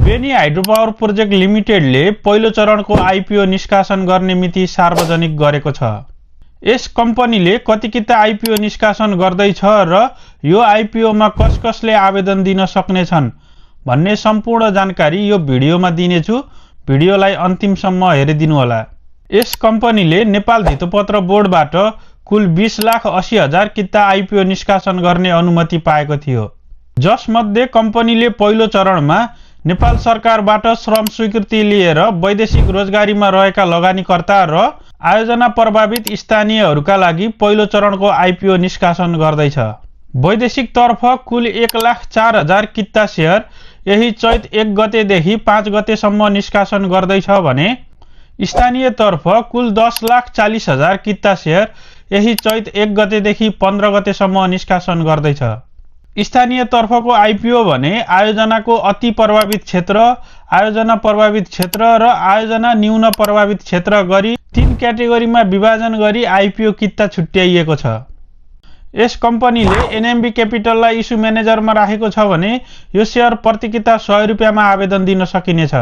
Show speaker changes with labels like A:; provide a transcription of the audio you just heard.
A: Beni hydro power project लिमिटेडले पहिलो चरणको IPO निष्कासन गर्ने मिति सार्वजनिक गरेको छ। यस कम्पनीले कतिकिता आइपिओ निष्कासन गर्दैछ र यो आइपिओमा कसले आवेदन दिन सक्नेछन् भन्ने सम्पूर्ण जानकारी यो भिडियोमा दिनेछु। भिडियोलाई अन्तिमसम्म हेरिदिनुहोला। यस कम्पनीले नेपाल धितोपत्र बोर्डबाट कुल 20,80,000 किता आइपिओ निष्कासन गर्ने अनुमति पाएको थियो, जसमध्ये कम्पनीले पहिलो चरणमा नेपाल सरकारबाट श्रम स्वीकृति लिएर वैदेशिक रोजगारीमा रहेका लगानीकर्ता र आयोजना प्रभावित स्थानीयहरूका लागि पहिलो चरणको आइपिओ निष्कासन गर्दैछ। वैदेशिक तर्फ कुल 1,04,000 किता सेयर यही चैत 1 गतेदेखि 5 गतेसम्म निष्कासन गर्दैछ भने स्थानीय तर्फ कुल 10,40,000 किता सेयर यही चैत 1 गतेदेखि 15 गतेसम्म निष्कासन गर्दैछ। स्थानीय तर्फको आइपिओ भने आयोजनाको अति प्रभावित क्षेत्र, आयोजना प्रभावित क्षेत्र र आयोजना न्यून प्रभावित क्षेत्र गरी 3 क्याटेगोरीमा विभाजन गरी आइपिओ किता छुट्याइएको छ। यस कम्पनीले एनएमबी क्यापिटललाई इस्यु म्यानेजरमा राखेको छ भने यो सेयर प्रति किता 100 रुपियाँमा आवेदन दिन सकिनेछ।